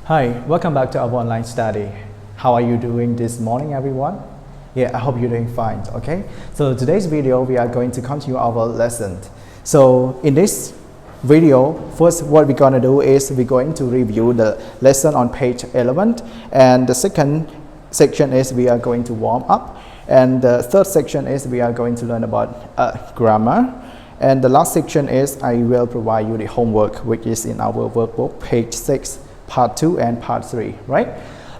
Hi, welcome back to our online study. How are you doing this morning, everyone? Yeah, I hope you're doing fine, okay? So today's video, we are going to continue our lesson. So in this video, first what we're gonna do is we're going to review the lesson on page 11, and the second section is we are going to warm up, and the third section is we are going to learn about grammar, and the last section is I will provide you the homework, which is in our workbook, page 6, part 2 and part 3, right?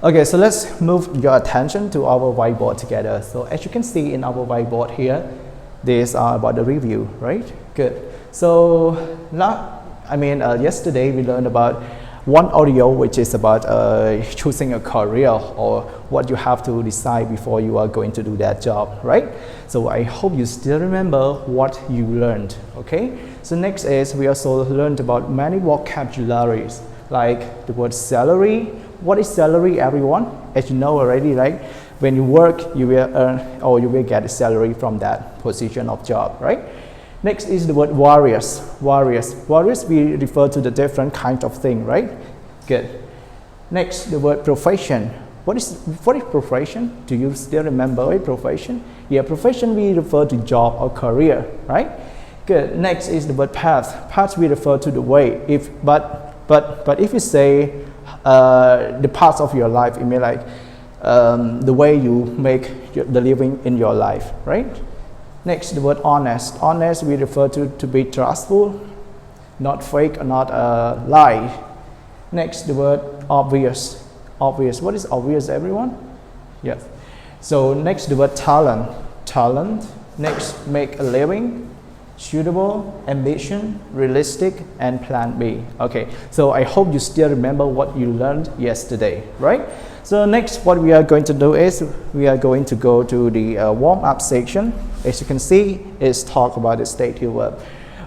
Okay, so let's move your attention to our whiteboard together. So as you can see in our whiteboard here, these are about the review, right? Good. So yesterday we learned about one audio, which is about choosing a career or what you have to decide before you are going to do that job, right? So I hope you still remember what you learned, okay? So next is we also learned about many vocabularies, like the word salary. What is salary, everyone? As you know already, right? When you work, you will earn or you will get a salary from that position of job, right? Next is the word warriors. Warriors, we refer to the different kinds of thing, right? Good. Next, the word profession. What is profession? Do you still remember a profession? Yeah, profession we refer to job or career, right? Good. Next is the word path. Path we refer to the way. But if you say the parts of your life, it means like the way you make the living in your life, right? Next, the word honest. Honest we refer to be trustful, not fake, not lie. Next, the word obvious. Obvious. What is obvious, everyone? Yes. So next, the word talent. Talent. Next, make a living. Suitable, ambition, realistic, and plan B. Okay, so I hope you still remember what you learned yesterday, right? So next, what we are going to do is we are going to go to the warm-up section. As you can see, it's talk about the stative verb.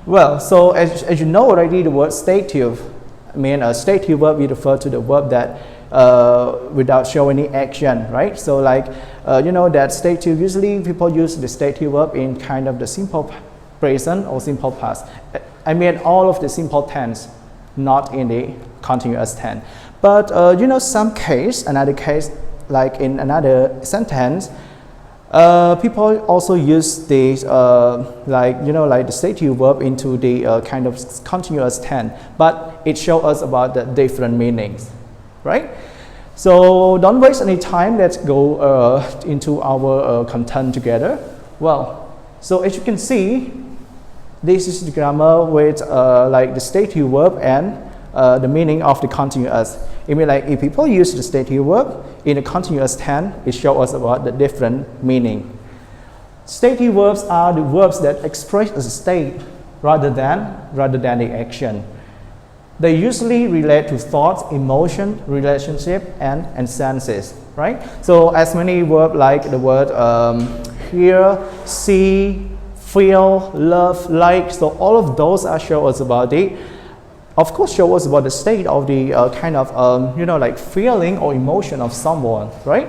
Well, so as you know already, the word stative, a stative verb we refer to the verb that without showing any action, right? So like you know that stative, usually people use the stative verb in kind of the simple present or simple past. All of the simple tense, not in the continuous tense. But another case, like in another sentence, people also use the like the stative verb into the kind of continuous tense, but it shows us about the different meanings, right? So don't waste any time. Let's go into our content together. Well, so as you can see, this is the grammar with like the stative verb and the meaning of the continuous. It means like if people use the stative verb in a continuous tense, it shows us about the different meaning. Stative verbs are the verbs that express a state rather than the action. They usually relate to thoughts, emotion, relationship, and senses, right? So as many verbs like the word hear, see, feel, love, like, so all of those are show us about the state of the kind of like feeling or emotion of someone, right?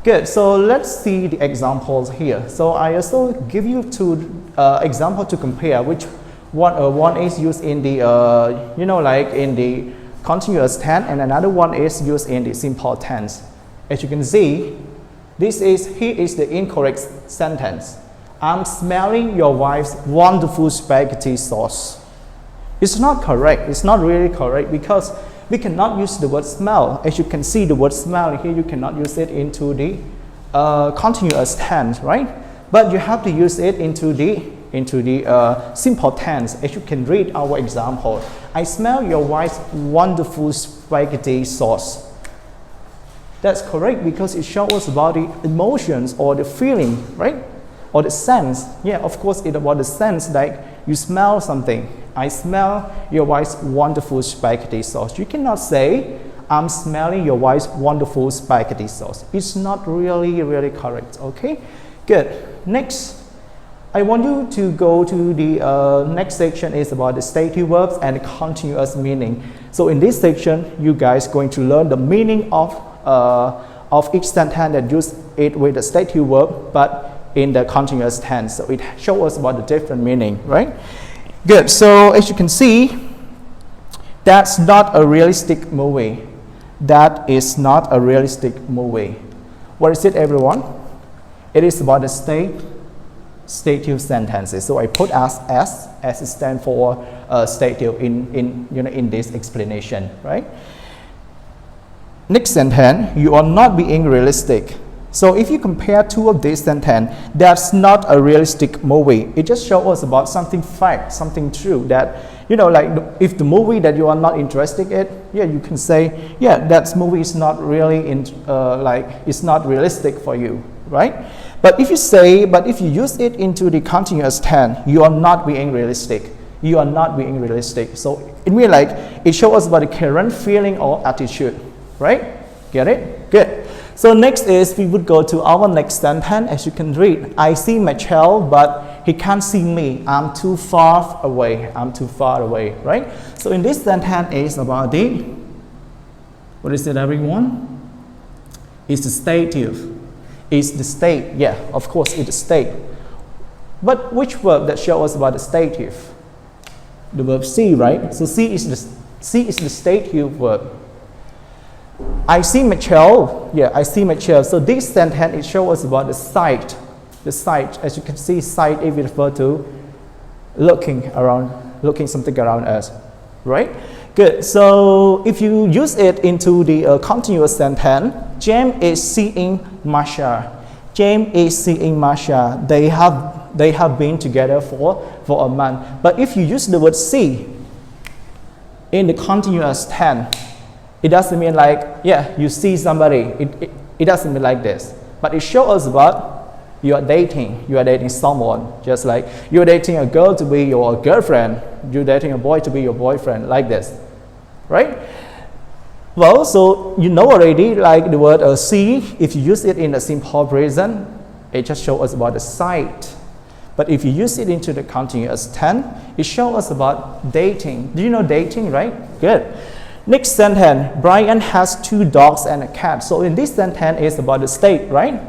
Good. So let's see the examples here. So I also give you two examples to compare. Which one is used in the like in the continuous tense, and another one is used in the simple tense. As you can see, here is the incorrect sentence. I'm smelling your wife's wonderful spaghetti sauce. It's not correct. It's not really correct because we cannot use the word smell. As you can see, the word smell here, you cannot use it into the continuous tense, right? But you have to use it into the simple tense. As you can read our example, I smell your wife's wonderful spaghetti sauce. That's correct because it shows us about the emotions or the feeling, right? Or the sense. Yeah, of course, it's about the sense, like you smell something. I smell your wife's wonderful spaghetti sauce. You cannot say, I'm smelling your wife's wonderful spaghetti sauce. It's not really correct, okay? Good. Next, I want you to go to the next section is about the stative verbs and continuous meaning. So in this section, you guys going to learn the meaning of each sentence that use it with the stative verb, but in the continuous tense. So it shows us about the different meaning, right? Good. So as you can see, that's not a realistic movie. that is not a realistic movie. What is it, everyone? It is about the stative sentences. So I put as it stands for stative in this explanation, right? Next sentence, you are not being realistic. So if you compare two of these sentences, that's not a realistic movie. It just shows us about something fact, something true that, like if the movie that you are not interested in, yeah, you can say, yeah, that movie is not really it's not realistic for you, right? But if you use it into the continuous tense, you are not being realistic. You are not being realistic. So it means like it shows us about the current feeling or attitude, right? Get it? Good. So next is we would go to our next sentence. As you can read, I see my child, but he can't see me. I'm too far away. I'm too far away, right? So in this sentence is about what is it, everyone? It's the stative. It's the state. Yeah, of course, it's the state. But which verb that shows us about the stative? The verb see, right? So see is the stative verb. I see my child. Yeah, I see my child. So this sentence, it shows us about the sight. The sight, as you can see, sight is referred to looking something around us, right? Good. So if you use it into the continuous sentence, James is seeing Marsha. James is seeing Marsha. They have been together for a month. But if you use the word see in the continuous tense, it doesn't mean like, yeah, you see somebody. It doesn't mean like this. But it shows us about you are dating someone. Just like you're dating a girl to be your girlfriend, you're dating a boy to be your boyfriend, like this, right? Well, so you know already, like the word see, if you use it in a simple present, it just shows us about the sight. But if you use it into the continuous tense, it shows us about dating. Do you know dating, right? Good. Next sentence, Brian has 2 dogs and a cat. So in this sentence, it's about the state, right?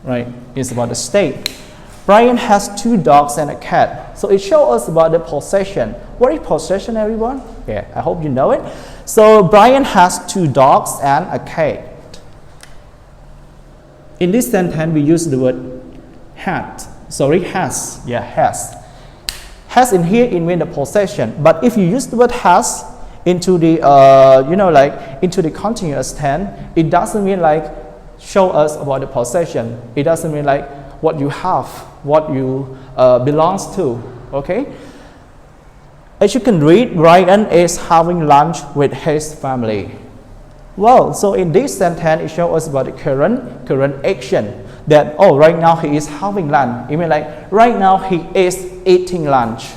Right, it's about the state. Brian has 2 dogs and a cat. So it shows us about the possession. What is possession, everyone? Yeah, I hope you know it. So Brian has 2 dogs and a cat. In this sentence, we use the word has. Yeah, has. Has in here, it means the possession. But if you use the word has into the into the continuous tense, it doesn't mean like show us about the possession. It doesn't mean like what you have, what you belongs to. Okay. As you can read, Brian is having lunch with his family. Well, so in this sentence, it shows us about the current action. That right now he is having lunch. It means like right now he is eating lunch.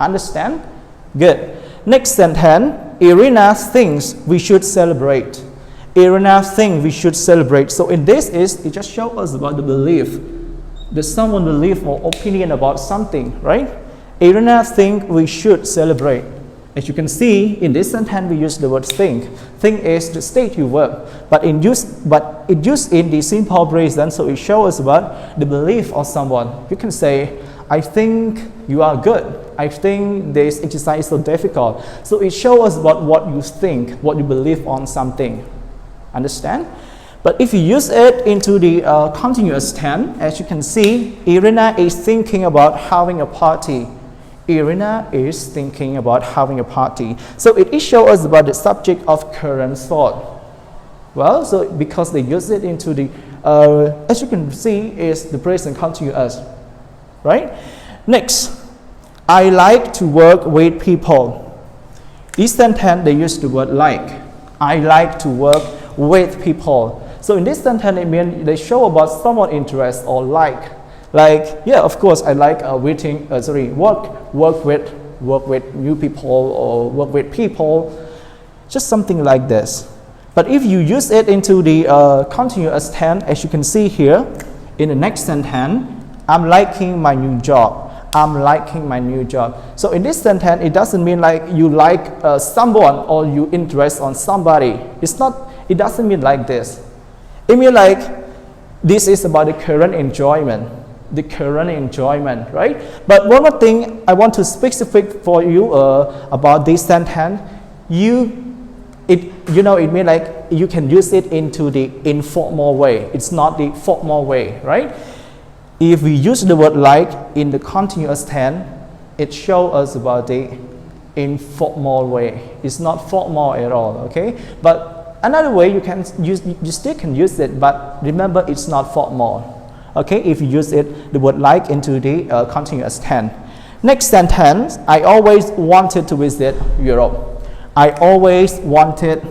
Understand? Good. Next sentence. Irina thinks we should celebrate. Irina thinks we should celebrate. So in this it just shows us about the belief. That someone believe or opinion about something, right? Irina thinks we should celebrate. As you can see, in this sentence we use the word think. Think is the stative verb, but it used in the simple present, so it shows us about the belief of someone. You can say, I think you are good. I think this exercise is so difficult. So it shows us about what you think, what you believe on something. Understand? But if you use it into the continuous tense, as you can see, Irina is thinking about having a party. Irina is thinking about having a party. So it shows us about the subject of current thought. Well, so because they use it into the, as you can see, is the present continuous, right? Next, I like to work with people. This sentence, they use the word like. I like to work with people. So in this sentence, it means they show about someone interest or like. Like, yeah, of course, I like work with new people or work with people, just something like this. But if you use it into the continuous tense, as you can see here, in the next sentence, I'm liking my new job. I'm liking my new job. So in this sentence, it doesn't mean like you like someone or you interest on somebody. It doesn't mean like this. It means like this is about the current enjoyment. The current enjoyment, right? But one more thing I want to specific for you about this sentence, you it means like you can use it into the informal way. It's not the formal way, right? If we use the word like in the continuous tense, it shows us about the informal way. It's not formal at all, okay? But another way you still can use it, but remember it's not formal. Okay, if you use it, the word like into the continuous tense. Next sentence, I always wanted to visit Europe. I always wanted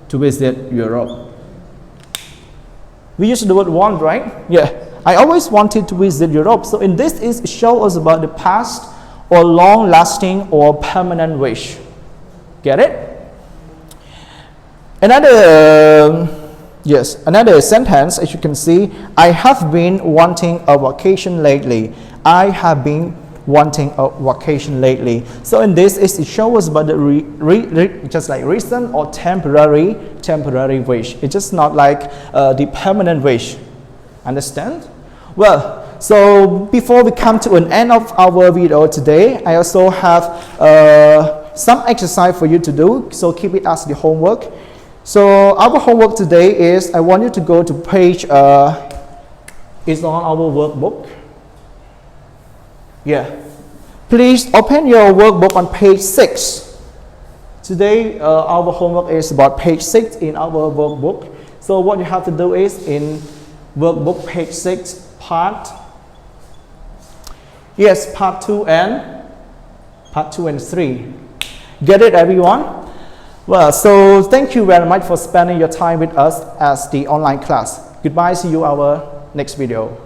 to visit Europe. We use the word want, right? Yeah, I always wanted to visit Europe. So in this is show us about the past or long-lasting or permanent wish. Get it? Another sentence, as you can see, I have been wanting a vacation lately. I have been wanting a vacation lately. So in this, it shows us about the just like recent or temporary wish. It's just not like the permanent wish. Understand? Well, so before we come to an end of our video today, I also have some exercise for you to do. So keep it as the homework. So our homework today is, I want you to go to page, it's on our workbook. Yeah. Please open your workbook on page 6. Today our homework is about page 6 in our workbook. So what you have to do is in workbook page 6, part 2 and 3. Get it, everyone? Well, so thank you very much for spending your time with us as the online class. Goodbye, see you our next video.